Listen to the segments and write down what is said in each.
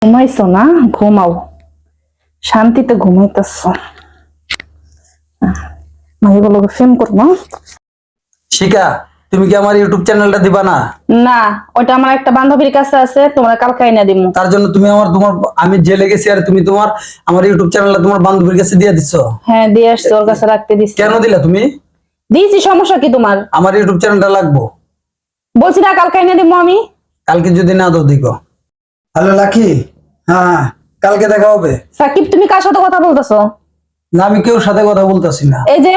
ঘুমাইছো না? ঘুমাও, শান্তিতে ঘুমাইতেছো। মাইগুলো ফেম করবো শিখা, তুমি কি আমার ইউটিউব চ্যানেলটা দিবা না? না, ওটা আমার একটা বান্ধবীর কাছে আছে, তোমরা কালকে এনে দিমু। তার জন্য তুমি তোমার আমি জেলে গেছি আর তুমি আমার ইউটিউব চ্যানেলটা তোমার বান্ধবীর কাছে দিয়ে দিছো? হ্যাঁ, দিয়ে আসছি, ওর কাছে রাখতে দিছি। কেন দিলা তুমি? দিয়েছি, সমস্যা কি তোমার? আমার ইউটিউব চ্যানেলটা লাগবো। বলছি না কালকে এনে দিমু আমি। কালকে যদি না দাও দিকো। Hello lucky. হ্যাঁ, কালকে দেখা হবে। সাকিব, তুমি কার সাথে কথা বলতেছো? না, আমি কেউর সাথে কথা বলতেছি না। এই যে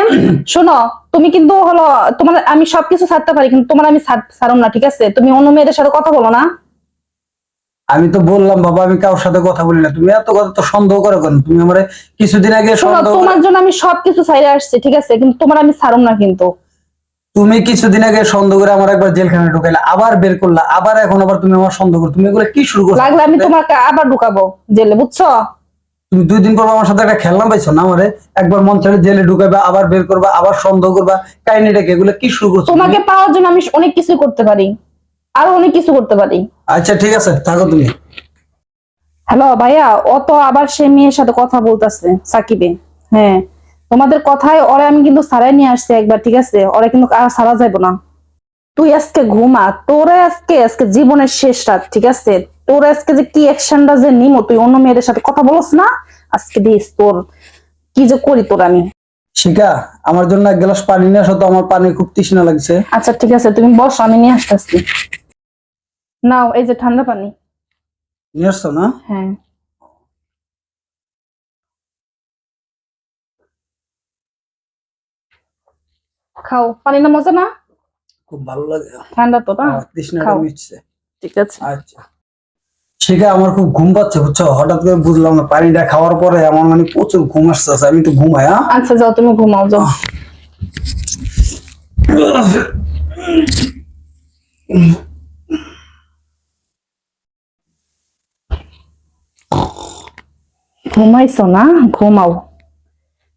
শোনো, তুমি কিন্তু হলো, তোমার আমি সবকিছু ছাড়তে পারি কিন্তু তোমার আমি ছাড়ুম না, ঠিক আছে? তুমি অন্য মেয়েদের সাথে কথা বলো না। আমি তো বললাম বাবা, আমি কারোর সাথে কথা বলি না। তুমি এত কথা তো সন্দেহ করো কেন? তুমি আমারে কিছুদিন আগে শোনো, সন্দেহ তোমার জন্য আমি সবকিছু ছাইরে আসছি, ঠিক আছে? কিন্তু তোমার আমি ছাড়ুম না কিন্তু। তুমি কিছুদিন আগে সন্দেহ করে আমার একবার জেলখানায় ঢুকাইলা, আবার বের করলা, আবার এখন আবার তুমি আমার সন্দেহ করো। তুমি এগুলো কি শুরু করছো? লাগলে আমি তোমাকে আবার ঢুকাবো জেলে, বুঝছো? তুমি 2 দিন পর আমার সাথে একটা খেলনা পাইছো না? আমারে একবার মন ছেড়ে জেলে ঢুকাইবা, আবার বের করবা, আবার সন্দেহ করবা। কাহিনীটা কি? এগুলো কি শুরু করছো তোমাকে তুমি? পাওয়ার জন্য আমি অনেক কিছু করতে পারি, আরো অনেক কিছু করতে পারি। আচ্ছা ঠিক আছে, থাকো তুমি। হ্যালো ভাইয়া, ও তো আবার সে মেয়ের সাথে কথা বলতেছে, সাকিবে। হ্যাঁ, তোমাদের কথায় ওরে আমি কিন্তু সারাই নিয়ে আসছি একবার, ঠিক আছে? ওরা কিন্তু আর সারা যাইব না। তুই আজকে ঘুমা, তোরে আজকে আজকে জীবনের শেষ রাত, ঠিক আছে? তোর আজকে যে কি অ্যাকশনটা যে নিমো, তুই অন্য মেয়েদের সাথে কথা বলস না। আজকে দিস তোর কি যে করি তোর আমি। শিখা, আমার জন্য 1 গ্লাস পানি নিয়ে আসো তো, আমার পানি খুব তৃষ্ণা লাগছে। আচ্ছা ঠিক আছে, তুমি বসো, আমি নিয়ে আসতেছি। নাও, এই যে ঠান্ডা পানি। নিয়ে আসছো না? হ্যাঁ, খাও, পানি না মজা না? খুব ভালো লাগে। ঠান্ডা তো না? তৃষ্ণাটা খাও, মিটছে। ঠিক আছে। আচ্ছা শিখা, আমার খুব ঘুম পাচ্ছে বুঝছো। হঠাৎ করে বুঝলাম না, পানিটা খাওয়ার পরে আমার মানে প্রচুর ঘুম আসতেছে। আমি একটু ঘুমাই। হ্যাঁ, আচ্ছা যাও, তুমি ঘুমাও, যাও। ঘুমাইছো না? ঘুমাও,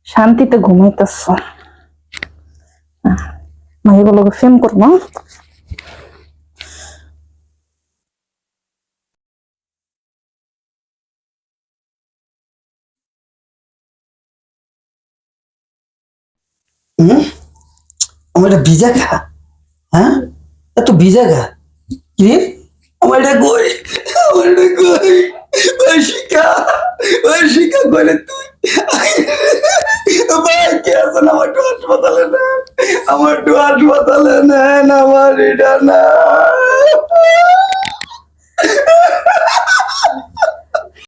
শান্তিতে ঘুমাইতেছো। মাইগুলো ফেম করবো। হুম, আমার এটা ভিজা খা। হ্যাঁ, এত ভিজা খা কি? আমার এটা কই? আমার এটা কই? ওই শিখা, ওই শিখা করে তুই ভাই কে আছেন? আমার একটু হাসপাতালে নেন, আমার একটু হাসপাতালে নেন, আমার এটা না।